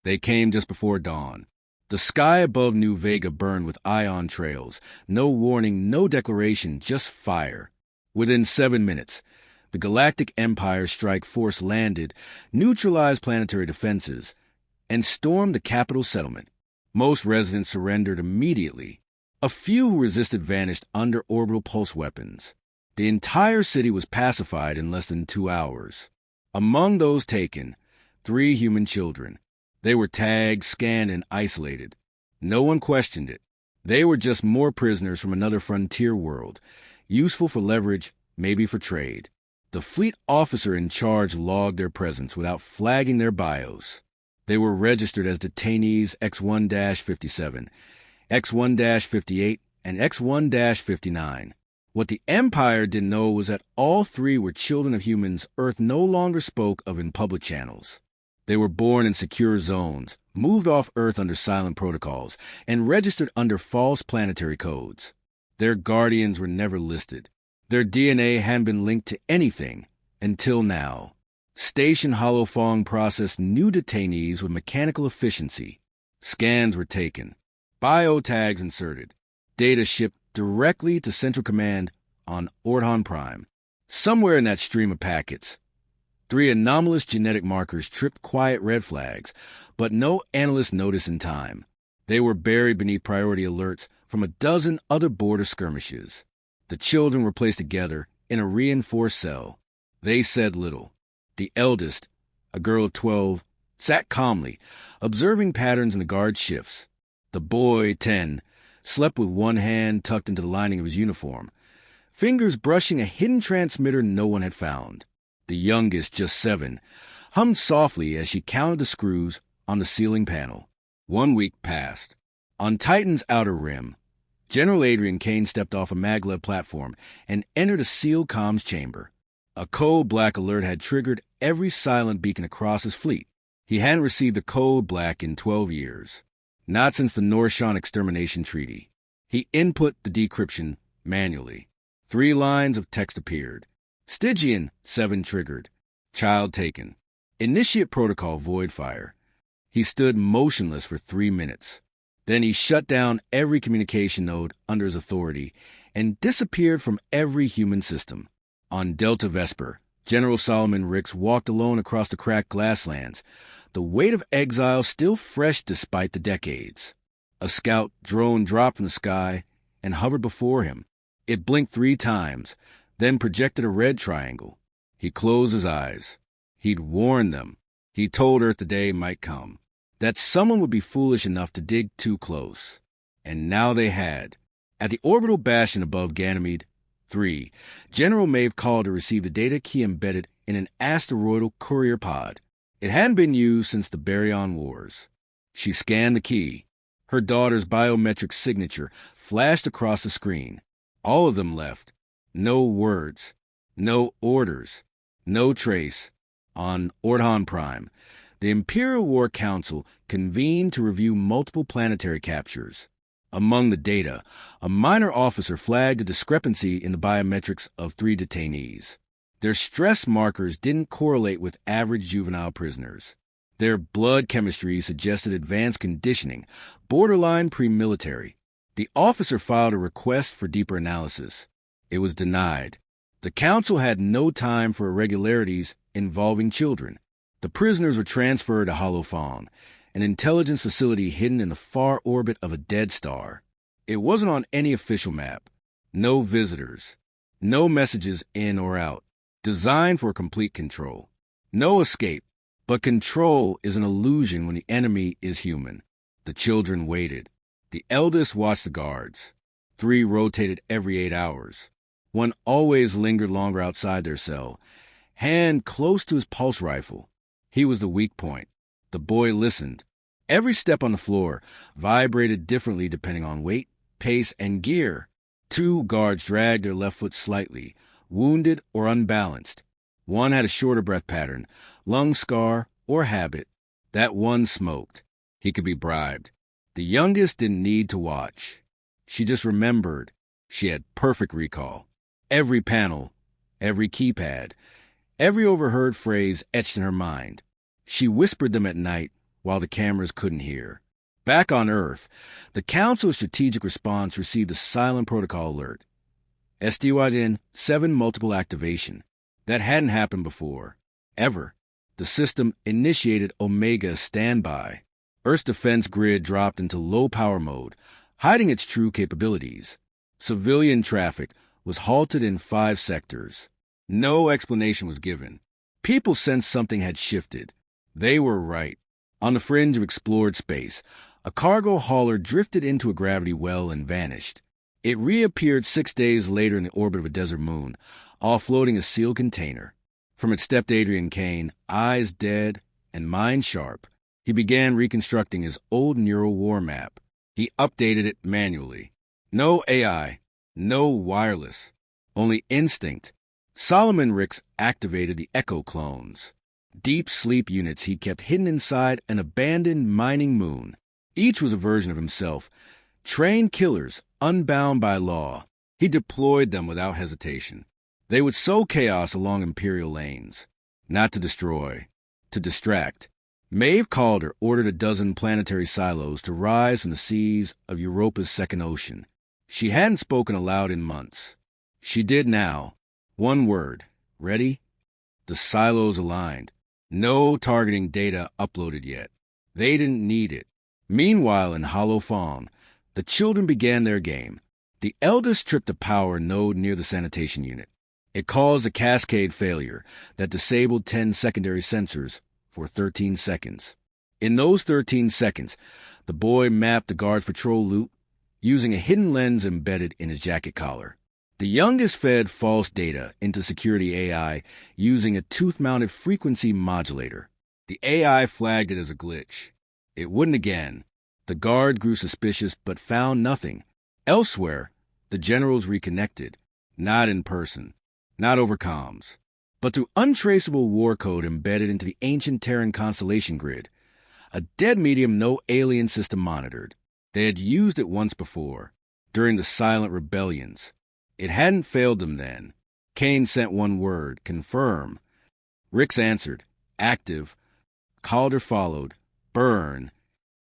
They came just before dawn. The sky above New Vega burned with ion trails. No warning, no declaration, just fire. Within 7 minutes, the Galactic Empire strike force landed, neutralized planetary defenses, and stormed the capital settlement. Most residents surrendered immediately. A few who resisted vanished under orbital pulse weapons. The entire city was pacified in less than 2 hours. Among those taken, 3 human children. They were tagged, scanned, and isolated. No one questioned it. They were just more prisoners from another frontier world, useful for leverage, maybe for trade. The fleet officer in charge logged their presence without flagging their bios. They were registered as detainees X-1-57, X-1-58, and X-1-59. What the Empire didn't know was that all 3 were children of humans Earth no longer spoke of in public channels. They were born in secure zones, moved off Earth under silent protocols, and registered under false planetary codes. Their guardians were never listed. Their DNA hadn't been linked to anything until now. Station Holofong processed new detainees with mechanical efficiency. Scans were taken. Biotags inserted. Data shipped directly to Central Command on Ordhan Prime. Somewhere in that stream of packets, 3 anomalous genetic markers tripped quiet red flags, but no analyst noticed in time. They were buried beneath priority alerts from a dozen other border skirmishes. The children were placed together in a reinforced cell. They said little. The eldest, a girl of 12, sat calmly, observing patterns in the guard shifts. The boy, 10, slept with one hand tucked into the lining of his uniform, fingers brushing a hidden transmitter no one had found. The youngest, just 7, hummed softly as she counted the screws on the ceiling panel. 1 week passed. On Titan's outer rim, General Adrian Kane stepped off a maglev platform and entered a sealed comms chamber. A code black alert had triggered every silent beacon across his fleet. He hadn't received a code black in 12 years. Not since the Norshan Extermination Treaty. He input the decryption manually. 3 lines of text appeared. Stygian, 7 triggered. Child taken. Initiate protocol void fire. He stood motionless for 3 minutes. Then he shut down every communication node under his authority and disappeared from every human system. On Delta Vesper, General Solomon Ricks walked alone across the cracked glasslands, the weight of exile still fresh despite the decades. A scout drone dropped from the sky and hovered before him. It blinked 3 times, then projected a red triangle. He closed his eyes. He'd warned them. He told Earth the day might come, that someone would be foolish enough to dig too close. And now they had. At the orbital bastion above Ganymede 3, General Maeve called to receive the data key embedded in an asteroidal courier pod. It hadn't been used since the Baryon Wars. She scanned the key. Her daughter's biometric signature flashed across the screen. All of them left. No words. No orders. No trace. On Ordhan Prime, the Imperial War Council convened to review multiple planetary captures. Among the data, a minor officer flagged a discrepancy in the biometrics of 3 detainees. Their stress markers didn't correlate with average juvenile prisoners. Their blood chemistry suggested advanced conditioning, borderline pre-military. The officer filed a request for deeper analysis. It was denied. The council had no time for irregularities involving children. The prisoners were transferred to Holofong, an intelligence facility hidden in the far orbit of a dead star. It wasn't on any official map. No visitors. No messages in or out. Designed for complete control. No escape. But control is an illusion when the enemy is human. The children waited. The eldest watched the guards. 3 rotated every 8 hours. One always lingered longer outside their cell, hand close to his pulse rifle. He was the weak point. The boy listened. Every step on the floor vibrated differently depending on weight, pace, and gear. 2 guards dragged their left foot slightly, wounded or unbalanced. One had a shorter breath pattern, lung scar, or habit. That one smoked. He could be bribed. The youngest didn't need to watch. She just remembered. She had perfect recall. Every panel, every keypad, every overheard phrase etched in her mind. She whispered them at night while the cameras couldn't hear. Back on Earth, the Council of Strategic Response received a silent protocol alert. SDYN 7 multiple activation. That hadn't happened before. Ever. The system initiated Omega standby. Earth's defense grid dropped into low power mode, hiding its true capabilities. Civilian traffic was halted in 5 sectors. No explanation was given. People sensed something had shifted. They were right. On the fringe of explored space, a cargo hauler drifted into a gravity well and vanished. It reappeared 6 days later in the orbit of a desert moon, offloading a sealed container. From it stepped Adrian Kane, eyes dead and mind sharp. He began reconstructing his old neural war map. He updated it manually. No AI, no wireless, only instinct. Solomon Ricks activated the Echo clones, deep sleep units he kept hidden inside an abandoned mining moon. Each was a version of himself, trained killers, unbound by law. He deployed them without hesitation. They would sow chaos along Imperial lanes, not to destroy, to distract. Maeve Calder ordered a dozen planetary silos to rise from the seas of Europa's second ocean. She hadn't spoken aloud in months. She did now. One word. Ready? The silos aligned. No targeting data uploaded yet. They didn't need it. Meanwhile, in Hollow Fawn, the children began their game. The eldest tripped a power node near the sanitation unit. It caused a cascade failure that disabled 10 secondary sensors for 13 seconds. In those 13 seconds, the boy mapped the guard's patrol loop using a hidden lens embedded in his jacket collar. The youngest fed false data into security AI using a tooth-mounted frequency modulator. The AI flagged it as a glitch. It wouldn't again. The guard grew suspicious but found nothing. Elsewhere, the generals reconnected, not in person, not over comms, but through untraceable war code embedded into the ancient Terran constellation grid, a dead medium no alien system monitored. They had used it once before, during the silent rebellions. It hadn't failed them then. Kane sent one word, confirm. Ricks answered, active. Calder followed, burn.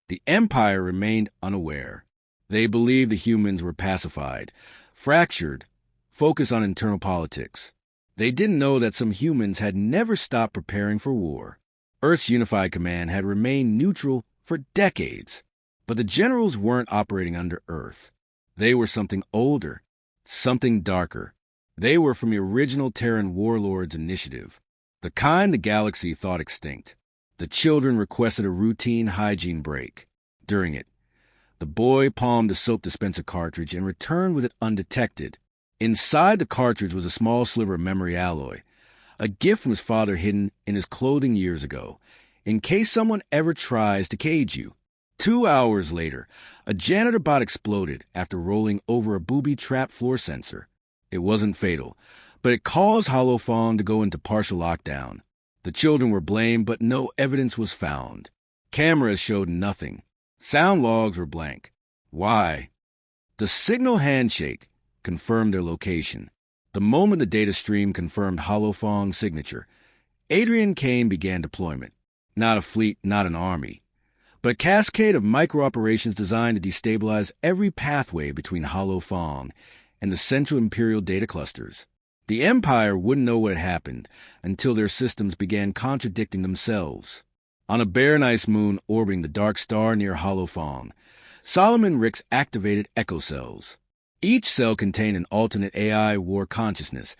The Empire remained unaware. They believed the humans were pacified, fractured, focused on internal politics. They didn't know that some humans had never stopped preparing for war. Earth's Unified Command had remained neutral for decades, but the generals weren't operating under Earth. They were something older, something darker. They were from the original Terran warlords initiative, the kind the galaxy thought extinct. The children requested a routine hygiene break. During it, the boy palmed a soap dispenser cartridge and returned with it undetected. Inside the cartridge was a small sliver of memory alloy, a gift from his father hidden in his clothing years ago, in case someone ever tries to cage you. 2 hours later, a janitor bot exploded after rolling over a booby-trapped floor sensor. It wasn't fatal, but it caused Hollow Fawn to go into partial lockdown. The children were blamed, but no evidence was found. Cameras showed nothing. Sound logs were blank. Why? The signal handshake confirmed their location. The moment the data stream confirmed Hollow Fawn's signature, Adrian Kane began deployment. Not a fleet, not an army, but a cascade of micro-operations designed to destabilize every pathway between Hollow Fawn and the central Imperial data clusters. The Empire wouldn't know what had happened until their systems began contradicting themselves. On a barren ice moon orbiting the dark star near Hollow Fawn, Solomon Ricks activated echo cells. Each cell contained an alternate AI war consciousness,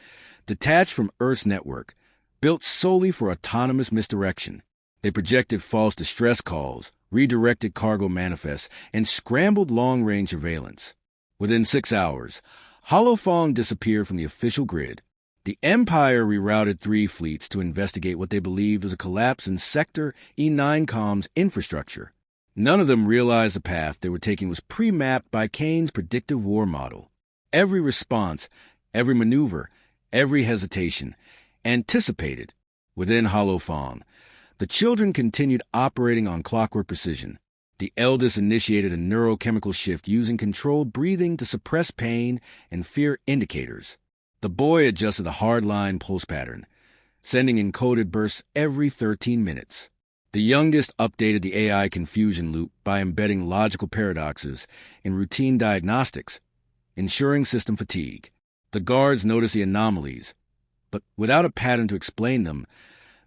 detached from Earth's network, built solely for autonomous misdirection. They projected false distress calls, redirected cargo manifests, and scrambled long-range surveillance. Within 6 hours, Hollow Fawn disappeared from the official grid. The Empire rerouted 3 fleets to investigate what they believed was a collapse in Sector E9com's infrastructure. None of them realized the path they were taking was pre-mapped by Kane's predictive war model. Every response, every maneuver, every hesitation, anticipated. Within Hollow Fawn, the children continued operating on clockwork precision. The eldest initiated a neurochemical shift using controlled breathing to suppress pain and fear indicators. The boy adjusted a hard-line pulse pattern, sending encoded bursts every 13 minutes. The youngest updated the AI confusion loop by embedding logical paradoxes in routine diagnostics, ensuring system fatigue. The guards noticed the anomalies, but without a pattern to explain them,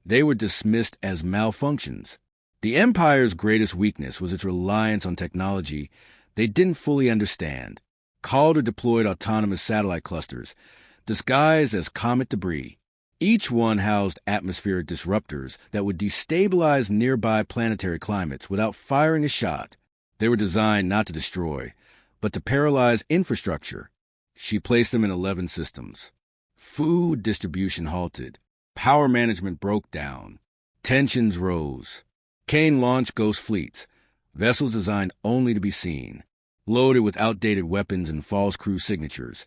they were dismissed as malfunctions. The Empire's greatest weakness was its reliance on technology they didn't fully understand. Calder deployed autonomous satellite clusters, disguised as comet debris. Each one housed atmospheric disruptors that would destabilize nearby planetary climates without firing a shot. They were designed not to destroy, but to paralyze infrastructure. She placed them in 11 systems. Food distribution halted. Power management broke down. Tensions rose. Kane launched ghost fleets, vessels designed only to be seen. Loaded with outdated weapons and false crew signatures,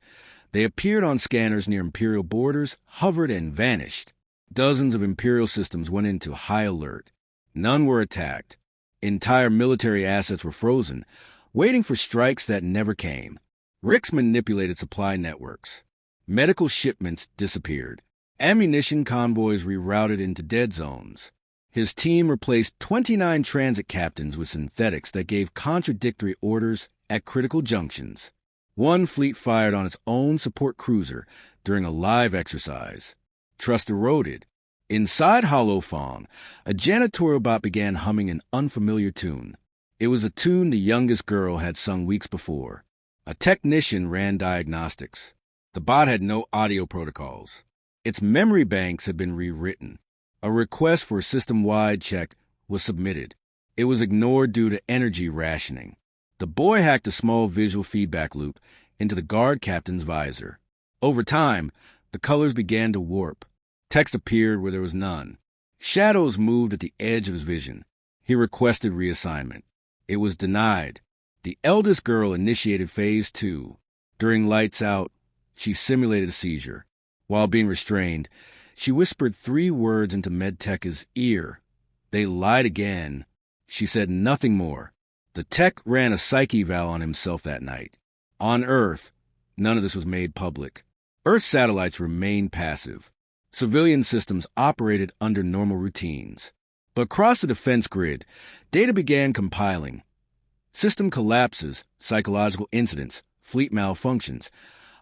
they appeared on scanners near Imperial borders, hovered, and vanished. Dozens of Imperial systems went into high alert. None were attacked. Entire military assets were frozen, waiting for strikes that never came. Rix manipulated supply networks. Medical shipments disappeared. Ammunition convoys rerouted into dead zones. His team replaced 29 transit captains with synthetics that gave contradictory orders at critical junctions. One fleet fired on its own support cruiser during a live exercise. Trust eroded. Inside Holophon, a janitorial bot began humming an unfamiliar tune. It was a tune the youngest girl had sung weeks before. A technician ran diagnostics. The bot had no audio protocols. Its memory banks had been rewritten. A request for a system-wide check was submitted. It was ignored due to energy rationing. The boy hacked a small visual feedback loop into the guard captain's visor. Over time, the colors began to warp. Text appeared where there was none. Shadows moved at the edge of his vision. He requested reassignment. It was denied. The eldest girl initiated Phase 2. During lights out, she simulated a seizure. While being restrained, she whispered 3 words into MedTech's ear. They lied again. She said nothing more. The tech ran a psyche eval on himself that night. On Earth, none of this was made public. Earth satellites remained passive. Civilian systems operated under normal routines. But across the defense grid, data began compiling. System collapses, psychological incidents, fleet malfunctions,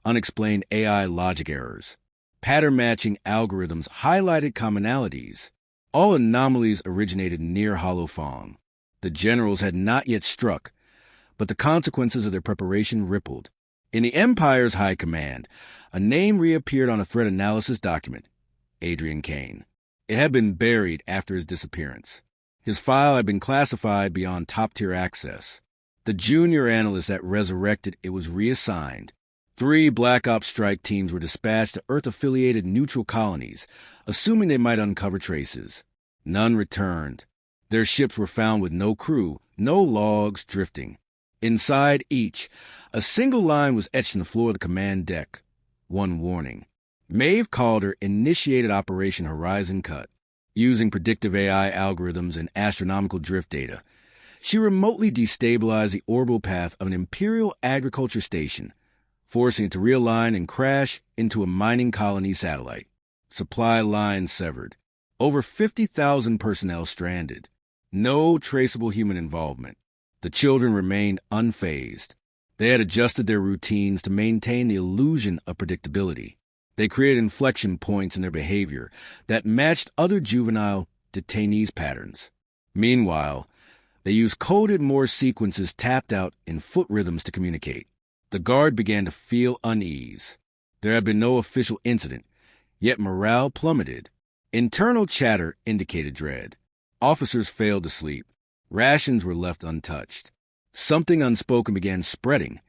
unexplained AI logic errors. Pattern-matching algorithms highlighted commonalities. All anomalies originated near Holophon. The generals had not yet struck, but the consequences of their preparation rippled. In the Empire's high command, a name reappeared on a threat analysis document: Adrian Kane. It had been buried after his disappearance. His file had been classified beyond top-tier access. The junior analyst that resurrected it was reassigned. 3 Black Ops strike teams were dispatched to Earth-affiliated neutral colonies, assuming they might uncover traces. None returned. Their ships were found with no crew, no logs drifting. Inside each, a single line was etched in the floor of the command deck. One warning. Maeve Calder initiated Operation Horizon Cut. Using predictive AI algorithms and astronomical drift data, she remotely destabilized the orbital path of an Imperial agriculture station, forcing it to realign and crash into a mining colony satellite. Supply lines severed. Over 50,000 personnel stranded. No traceable human involvement. The children remained unfazed. They had adjusted their routines to maintain the illusion of predictability. They created inflection points in their behavior that matched other juvenile detainees' patterns. Meanwhile, they used coded Morse sequences tapped out in foot rhythms to communicate. The guard began to feel unease. There had been no official incident, yet morale plummeted. Internal chatter indicated dread. Officers failed to sleep. Rations were left untouched. Something unspoken began spreading,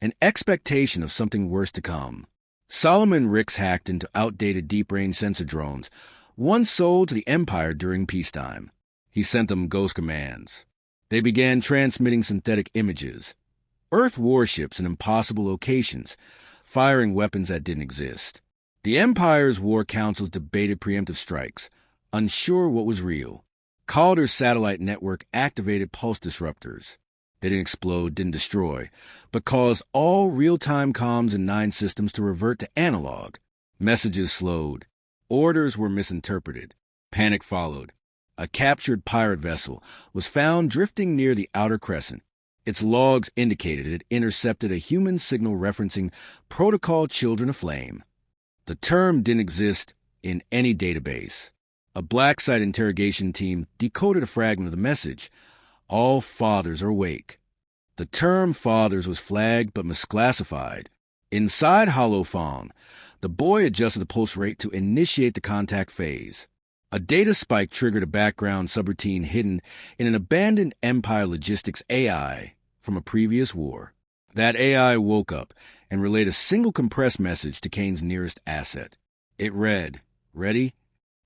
an expectation of something worse to come. Solomon Ricks hacked into outdated deep-range sensor drones, once sold to the Empire during peacetime. He sent them ghost commands. They began transmitting synthetic images. Earth warships in impossible locations, firing weapons that didn't exist. The Empire's war councils debated preemptive strikes, unsure what was real. Calder's satellite network activated pulse disruptors. They didn't explode, didn't destroy, but caused all real-time comms in 9 systems to revert to analog. Messages slowed. Orders were misinterpreted. Panic followed. A captured pirate vessel was found drifting near the outer crescent. Its logs indicated it intercepted a human signal referencing Protocol Children of Flame. The term didn't exist in any database. A black site interrogation team decoded a fragment of the message. All fathers are awake. The term fathers was flagged but misclassified. Inside Holofong, the boy adjusted the pulse rate to initiate the contact phase. A data spike triggered a background subroutine hidden in an abandoned Empire logistics AI from a previous war. That AI woke up and relayed a single compressed message to Kane's nearest asset. It read, "Ready?"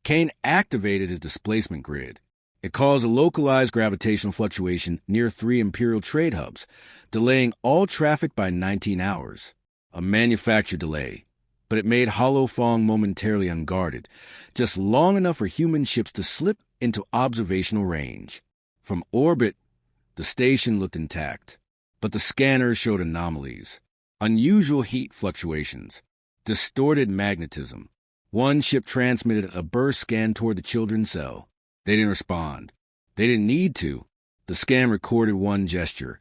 Kane activated his displacement grid. It caused a localized gravitational fluctuation near 3 Imperial trade hubs, delaying all traffic by 19 hours. A manufactured delay, but it made Holofong momentarily unguarded, just long enough for human ships to slip into observational range. From orbit, the station looked intact, but the scanners showed anomalies, unusual heat fluctuations, distorted magnetism. One ship transmitted a burst scan toward the children's cell. They didn't respond. They didn't need to. The scan recorded one gesture.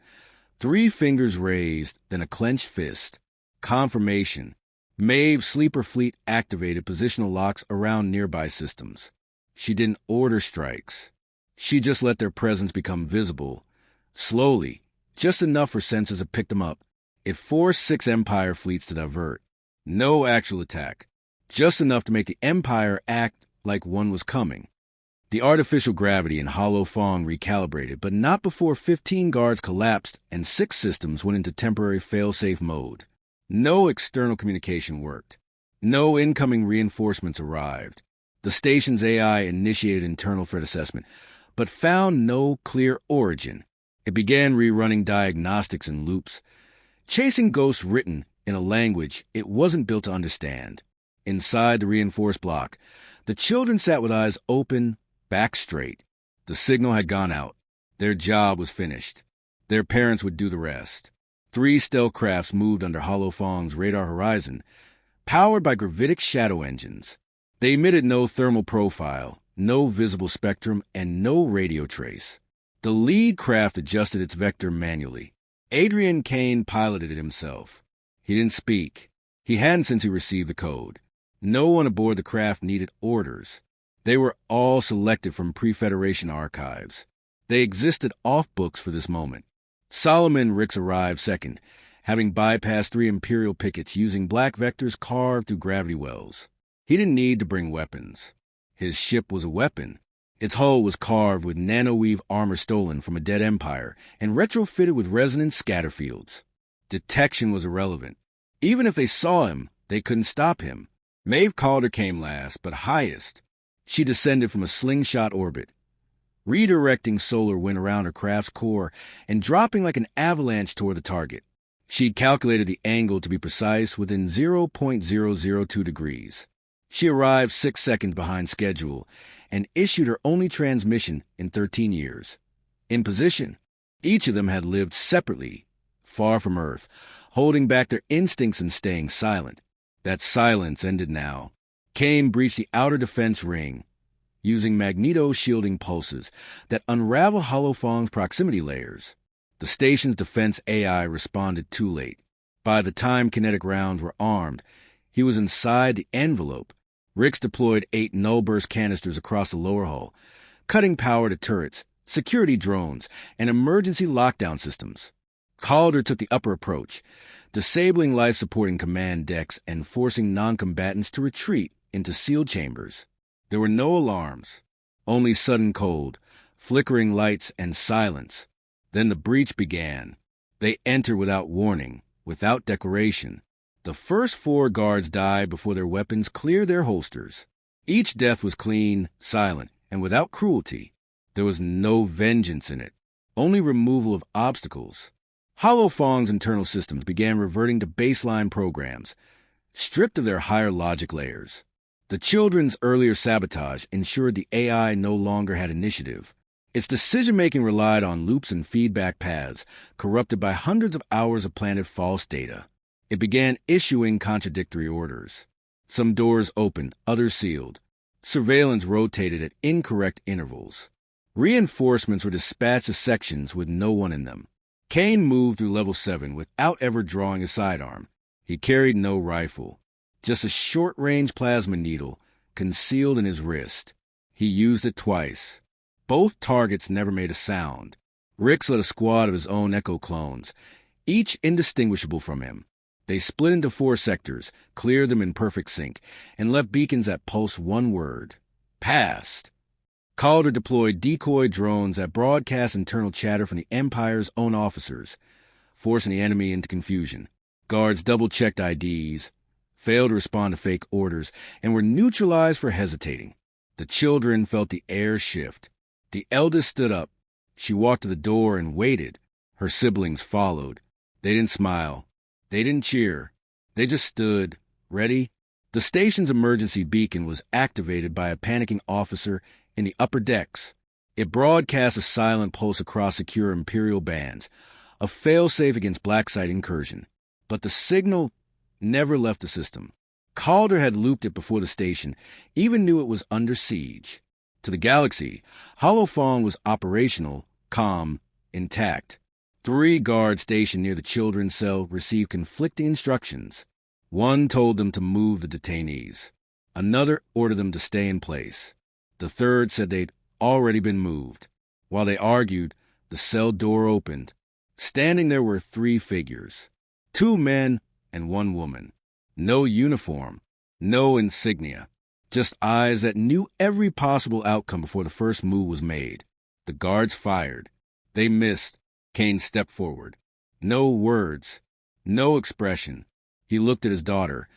3 fingers raised, then a clenched fist. Confirmation. Maeve's sleeper fleet activated positional locks around nearby systems. She didn't order strikes. She just let their presence become visible. Slowly, just enough for sensors to pick them up. It forced 6 Empire fleets to divert. No actual attack. Just enough to make the Empire act like one was coming. The artificial gravity in Holofong recalibrated, but not before 15 guards collapsed and 6 systems went into temporary fail-safe mode. No external communication worked. No incoming reinforcements arrived. The station's AI initiated internal threat assessment, but found no clear origin. It began rerunning diagnostics in loops, chasing ghosts written in a language it wasn't built to understand. Inside the reinforced block, the children sat with eyes open, back straight. The signal had gone out. Their job was finished. Their parents would do the rest. 3 stealth crafts moved under Holofong's radar horizon, powered by gravitic shadow engines. They emitted no thermal profile, no visible spectrum, and no radio trace. The lead craft adjusted its vector manually. Adrian Kane piloted it himself. He didn't speak. He hadn't since he received the code. No one aboard the craft needed orders. They were all selected from pre-Federation archives. They existed off books for this moment. Solomon Ricks arrived second, having bypassed 3 Imperial pickets using black vectors carved through gravity wells. He didn't need to bring weapons. His ship was a weapon. Its hull was carved with nanoweave armor stolen from a dead empire and retrofitted with resonant scatter fields. Detection was irrelevant. Even if they saw him, they couldn't stop him. Maeve Calder came last, but highest. She descended from a slingshot orbit, redirecting solar wind around her craft's core and dropping like an avalanche toward the target. She'd calculated the angle to be precise within 0.002 degrees. She arrived 6 seconds behind schedule and issued her only transmission in 13 years. In position, each of them had lived separately, far from Earth, holding back their instincts and staying silent. That silence ended now. Kane breached the outer defense ring, using magneto-shielding pulses that unravel Holofong's proximity layers. The station's defense AI responded too late. By the time kinetic rounds were armed, he was inside the envelope. Ricks deployed 8 null-burst canisters across the lower hull, cutting power to turrets, security drones, and emergency lockdown systems. Calder took the upper approach, disabling life-supporting command decks and forcing non-combatants to retreat into sealed chambers. There were no alarms, only sudden cold, flickering lights, and silence. Then the breach began. They entered without warning, without declaration. The first 4 guards died before their weapons cleared their holsters. Each death was clean, silent, and without cruelty. There was no vengeance in it, only removal of obstacles. Holofong's internal systems began reverting to baseline programs, stripped of their higher logic layers. The children's earlier sabotage ensured the AI no longer had initiative. Its decision-making relied on loops and feedback paths, corrupted by hundreds of hours of planted false data. It began issuing contradictory orders. Some doors opened, others sealed. Surveillance rotated at incorrect intervals. Reinforcements were dispatched to sections with no one in them. Kane moved through level 7 without ever drawing a sidearm. He carried no rifle, just a short-range plasma needle concealed in his wrist. He used it twice. Both targets never made a sound. Rix led a squad of his own echo clones, each indistinguishable from him. They split into 4 sectors, cleared them in perfect sync, and left beacons that pulsed one word: passed. Calder deployed decoy drones that broadcast internal chatter from the Empire's own officers, forcing the enemy into confusion. Guards double-checked IDs, failed to respond to fake orders, and were neutralized for hesitating. The children felt the air shift. The eldest stood up. She walked to the door and waited. Her siblings followed. They didn't smile. They didn't cheer. They just stood, ready. The station's emergency beacon was activated by a panicking officer in the upper decks. It broadcast a silent pulse across secure Imperial bands, a fail-safe against black site incursion. But the signal never left the system. Calder had looped it before the station, even knew it was under siege. To the galaxy, Holophone was operational, calm, intact. 3 guards stationed near the children's cell received conflicting instructions. One told them to move the detainees. Another ordered them to stay in place. The third said they'd already been moved. While they argued, the cell door opened. Standing there were 3 figures, 2 men and 1 woman. No uniform, no insignia, just eyes that knew every possible outcome before the first move was made. The guards fired. They missed. Kane stepped forward. No words, no expression. He looked at his daughter,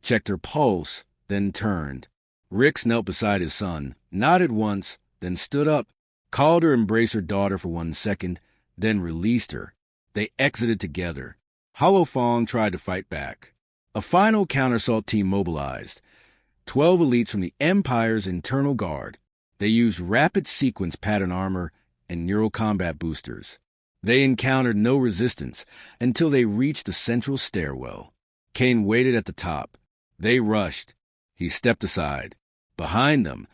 checked her pulse, then turned. Rix knelt beside his son, nodded once, then stood up. Calder embraced her daughter for 1 second, then released her. They exited together. Holophone tried to fight back. A final counterassault team mobilized. 12 elites from the Empire's internal guard. They used rapid sequence pattern armor and neural combat boosters. They encountered no resistance until they reached the central stairwell. Kane waited at the top. They rushed. He stepped aside. Behind them,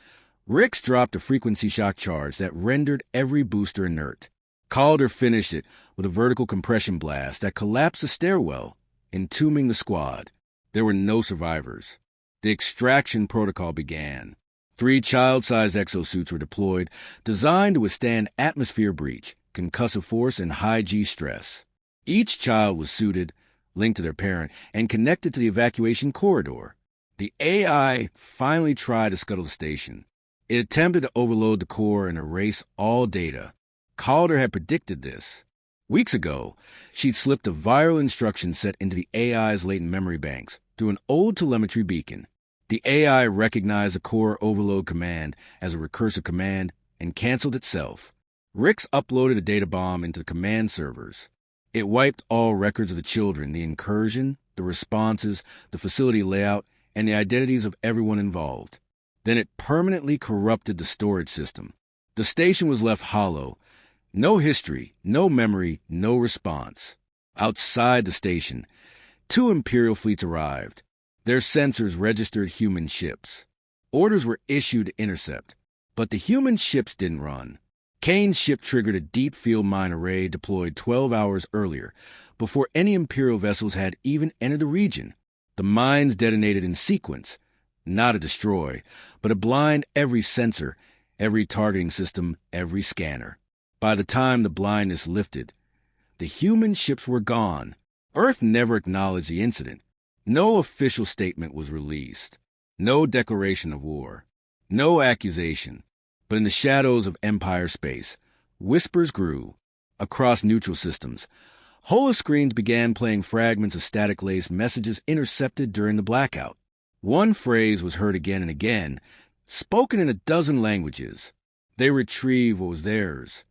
Rix dropped a frequency shock charge that rendered every booster inert. Calder finished it with a vertical compression blast that collapsed the stairwell, entombing the squad. There were no survivors. The extraction protocol began. 3 child-sized exosuits were deployed, designed to withstand atmosphere breach, concussive force, and high G stress. Each child was suited, linked to their parent, and connected to the evacuation corridor. The AI finally tried to scuttle the station. It attempted to overload the core and erase all data. Calder had predicted this. Weeks ago, she'd slipped a viral instruction set into the AI's latent memory banks through an old telemetry beacon. The AI recognized the core overload command as a recursive command and canceled itself. Rix uploaded a data bomb into the command servers. It wiped all records of the children, the incursion, the responses, the facility layout, and the identities of everyone involved. Then it permanently corrupted the storage system. The station was left hollow. No history, no memory, no response. Outside the station, 2 Imperial fleets arrived. Their sensors registered human ships. Orders were issued to intercept, but the human ships didn't run. Kane's ship triggered a deep field mine array deployed 12 hours earlier, before any Imperial vessels had even entered the region. The mines detonated in sequence, not to destroy, but to blind every sensor, every targeting system, every scanner. By the time the blindness lifted, the human ships were gone. Earth never acknowledged the incident. No official statement was released. No declaration of war. No accusation. But in the shadows of Empire space, whispers grew. Across neutral systems, holoscreens began playing fragments of static-laced messages intercepted during the blackout. One phrase was heard again and again, spoken in a dozen languages. They retrieved what was theirs.